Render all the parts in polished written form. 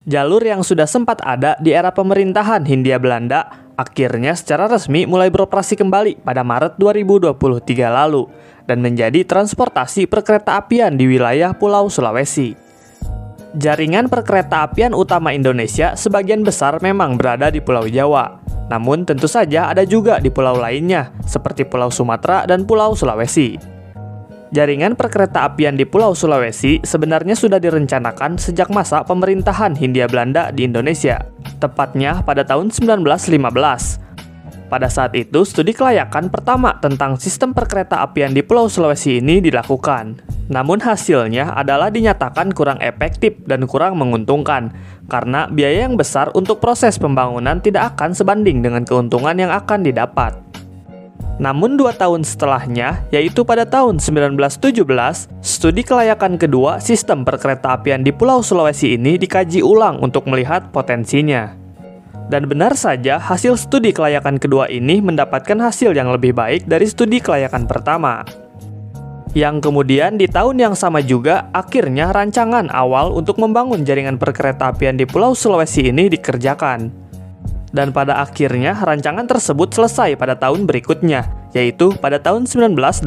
Jalur yang sudah sempat ada di era pemerintahan Hindia Belanda akhirnya secara resmi mulai beroperasi kembali pada Maret 2023 lalu dan menjadi transportasi perkeretaapian di wilayah Pulau Sulawesi. Jaringan perkeretaapian utama Indonesia sebagian besar memang berada di Pulau Jawa, namun tentu saja ada juga di pulau lainnya seperti Pulau Sumatera dan Pulau Sulawesi. Jaringan perkeretaapian di Pulau Sulawesi sebenarnya sudah direncanakan sejak masa pemerintahan Hindia Belanda di Indonesia, tepatnya pada tahun 1915. Pada saat itu, studi kelayakan pertama tentang sistem perkeretaapian di Pulau Sulawesi ini dilakukan. Namun hasilnya adalah dinyatakan kurang efektif dan kurang menguntungkan, karena biaya yang besar untuk proses pembangunan tidak akan sebanding dengan keuntungan yang akan didapat. Namun 2 tahun setelahnya, yaitu pada tahun 1917, studi kelayakan kedua sistem perkeretaapian di Pulau Sulawesi ini dikaji ulang untuk melihat potensinya. Dan benar saja, hasil studi kelayakan kedua ini mendapatkan hasil yang lebih baik dari studi kelayakan pertama. Yang kemudian di tahun yang sama juga, akhirnya rancangan awal untuk membangun jaringan perkeretaapian di Pulau Sulawesi ini dikerjakan. Dan pada akhirnya rancangan tersebut selesai pada tahun berikutnya, yaitu pada tahun 1918.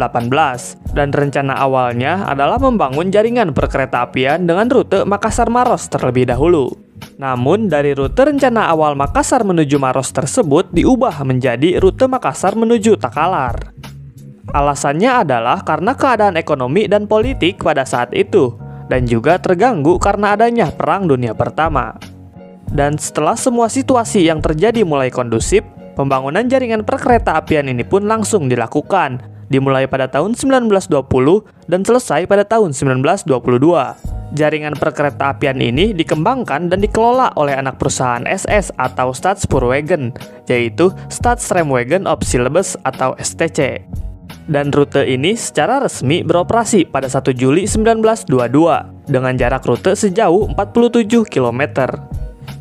Dan rencana awalnya adalah membangun jaringan perkeretaapian dengan rute Makassar-Maros terlebih dahulu. Namun dari rute rencana awal Makassar menuju Maros tersebut diubah menjadi rute Makassar menuju Takalar. Alasannya adalah karena keadaan ekonomi dan politik pada saat itu, dan juga terganggu karena adanya Perang Dunia Pertama. Dan setelah semua situasi yang terjadi mulai kondusif, pembangunan jaringan perkeretaapian ini pun langsung dilakukan, dimulai pada tahun 1920 dan selesai pada tahun 1922. Jaringan perkeretaapian ini dikembangkan dan dikelola oleh anak perusahaan SS atau Staatspoorwegen, yaitu Staatstramwagen op Silebes atau STC. Dan rute ini secara resmi beroperasi pada 1 Juli 1922 dengan jarak rute sejauh 47 km.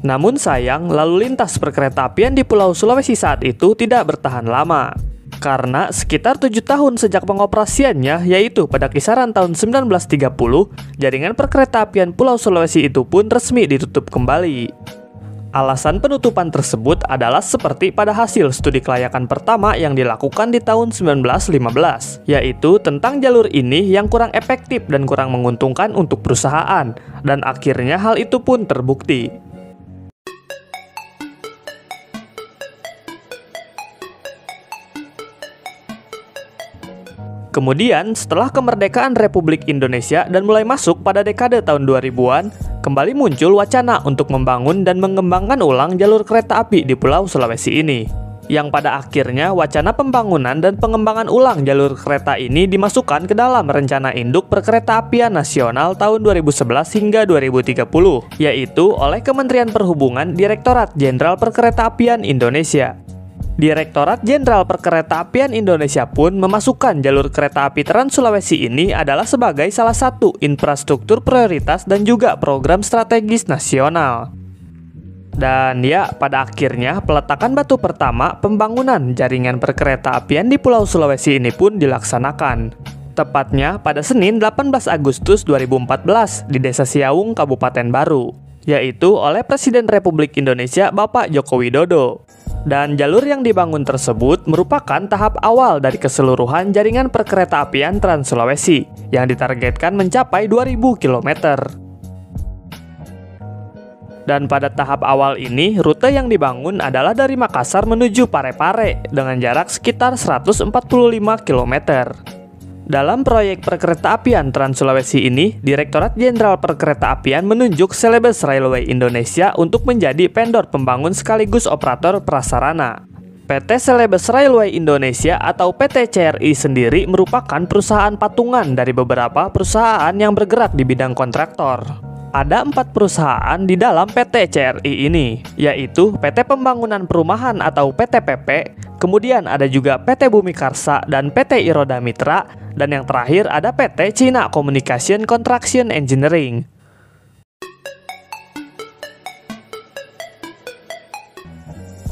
Namun sayang, lalu lintas perkeretaapian di Pulau Sulawesi saat itu tidak bertahan lama. Karena sekitar 7 tahun sejak pengoperasiannya, yaitu pada kisaran tahun 1930, jaringan perkeretaapian Pulau Sulawesi itu pun resmi ditutup kembali. Alasan penutupan tersebut adalah seperti pada hasil studi kelayakan pertama yang dilakukan di tahun 1915, yaitu tentang jalur ini yang kurang efektif dan kurang menguntungkan untuk perusahaan, dan akhirnya hal itu pun terbukti. Kemudian, setelah kemerdekaan Republik Indonesia dan mulai masuk pada dekade tahun 2000-an, kembali muncul wacana untuk membangun dan mengembangkan ulang jalur kereta api di Pulau Sulawesi ini. Yang pada akhirnya wacana pembangunan dan pengembangan ulang jalur kereta ini dimasukkan ke dalam Rencana Induk Perkeretaapian Nasional tahun 2011 hingga 2030, yaitu oleh Kementerian Perhubungan Direktorat Jenderal Perkeretaapian Indonesia. Direktorat Jenderal Perkeretaapian Indonesia pun memasukkan jalur kereta api Trans Sulawesi ini adalah sebagai salah satu infrastruktur prioritas dan juga program strategis nasional. Dan ya, pada akhirnya peletakan batu pertama pembangunan jaringan perkeretaapian di Pulau Sulawesi ini pun dilaksanakan. Tepatnya pada Senin 18 Agustus 2014 di Desa Siaung, Kabupaten Baru, yaitu oleh Presiden Republik Indonesia Bapak Joko Widodo. Dan jalur yang dibangun tersebut merupakan tahap awal dari keseluruhan jaringan perkeretaapian Trans Sulawesi yang ditargetkan mencapai 2000 km. Dan pada tahap awal ini, rute yang dibangun adalah dari Makassar menuju Parepare dengan jarak sekitar 145 km. Dalam proyek perkeretaapian Trans Sulawesi ini, Direktorat Jenderal Perkeretaapian menunjuk Celebes Railway Indonesia untuk menjadi vendor pembangun sekaligus operator prasarana. PT Celebes Railway Indonesia atau PT CRI sendiri merupakan perusahaan patungan dari beberapa perusahaan yang bergerak di bidang kontraktor. Ada 4 perusahaan di dalam PT CRI ini, yaitu PT Pembangunan Perumahan atau PTPP, kemudian ada juga PT Bumi Karsa dan PT Iroda Mitra, dan yang terakhir ada PT China Communication Construction Engineering.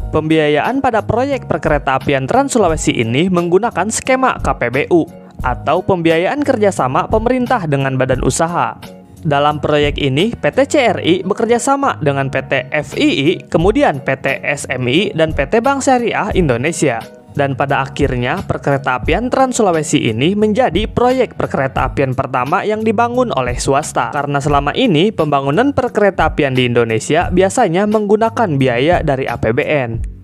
Pembiayaan pada proyek perkeretaapian Trans Sulawesi ini menggunakan skema KPBU atau pembiayaan kerjasama pemerintah dengan badan usaha. Dalam proyek ini, PT CRI bekerja sama dengan PT FII, kemudian PT SMI, dan PT Bank Syariah Indonesia. Dan pada akhirnya, perkeretaapian Trans Sulawesi ini menjadi proyek perkeretaapian pertama yang dibangun oleh swasta. Karena selama ini, pembangunan perkeretaapian di Indonesia biasanya menggunakan biaya dari APBN.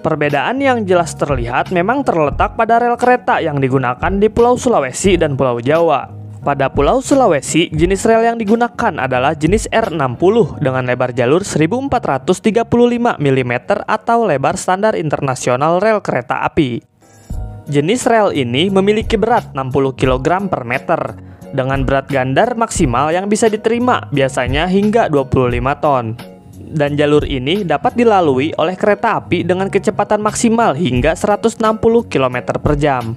Perbedaan yang jelas terlihat memang terletak pada rel kereta yang digunakan di Pulau Sulawesi dan Pulau Jawa. Pada Pulau Sulawesi, jenis rel yang digunakan adalah jenis R60 dengan lebar jalur 1435 mm atau lebar standar internasional rel kereta api. Jenis rel ini memiliki berat 60 kg per meter, dengan berat gandar maksimal yang bisa diterima biasanya hingga 25 ton. Dan jalur ini dapat dilalui oleh kereta api dengan kecepatan maksimal hingga 160 km per jam.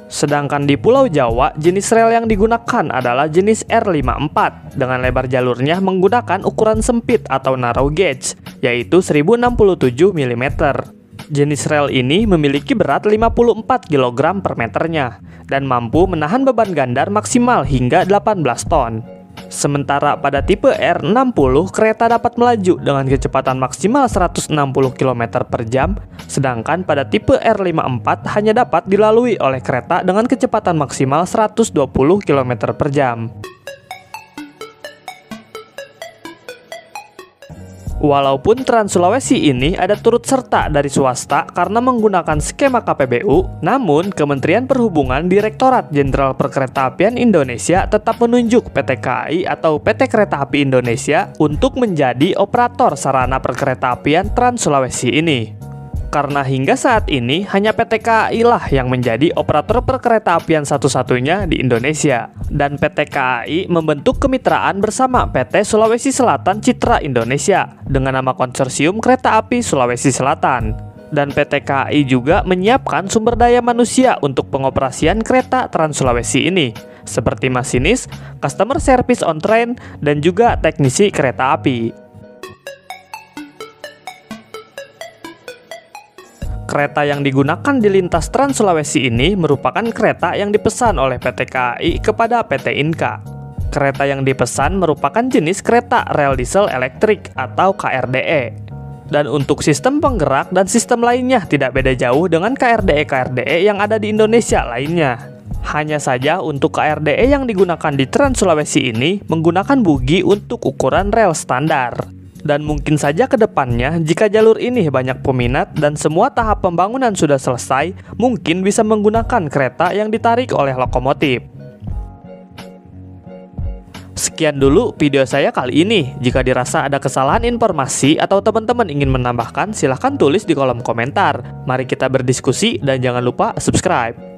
Sedangkan di Pulau Jawa, jenis rel yang digunakan adalah jenis R54 dengan lebar jalurnya menggunakan ukuran sempit atau narrow gauge, yaitu 1067 mm. Jenis rel ini memiliki berat 54 kg per meternya dan mampu menahan beban gandar maksimal hingga 18 ton. Sementara pada tipe R60, kereta dapat melaju dengan kecepatan maksimal 160 km per jam, sedangkan pada tipe R54 hanya dapat dilalui oleh kereta dengan kecepatan maksimal 120 km per jam. Walaupun Trans Sulawesi ini ada turut serta dari swasta karena menggunakan skema KPBU, namun Kementerian Perhubungan Direktorat Jenderal Perkeretaapian Indonesia tetap menunjuk PT KAI atau PT Kereta Api Indonesia untuk menjadi operator sarana perkeretaapian Trans Sulawesi ini. Karena hingga saat ini hanya PT KAI lah yang menjadi operator perkeretaapian satu-satunya di Indonesia. Dan PT KAI membentuk kemitraan bersama PT Sulawesi Selatan Citra Indonesia dengan nama Konsorsium Kereta Api Sulawesi Selatan. Dan PT KAI juga menyiapkan sumber daya manusia untuk pengoperasian kereta Trans Sulawesi ini, seperti masinis, customer service on train, dan juga teknisi kereta api. Kereta yang digunakan di lintas Trans Sulawesi ini merupakan kereta yang dipesan oleh PT KAI kepada PT Inka. Kereta yang dipesan merupakan jenis kereta rel diesel elektrik atau KRDE. Dan untuk sistem penggerak dan sistem lainnya tidak beda jauh dengan KRDE-KRDE yang ada di Indonesia lainnya. Hanya saja untuk KRDE yang digunakan di Trans Sulawesi ini menggunakan bugi untuk ukuran rel standar. Dan mungkin saja ke depannya, jika jalur ini banyak peminat dan semua tahap pembangunan sudah selesai, mungkin bisa menggunakan kereta yang ditarik oleh lokomotif. Sekian dulu video saya kali ini. Jika dirasa ada kesalahan informasi atau teman-teman ingin menambahkan, silahkan tulis di kolom komentar. Mari kita berdiskusi dan jangan lupa subscribe.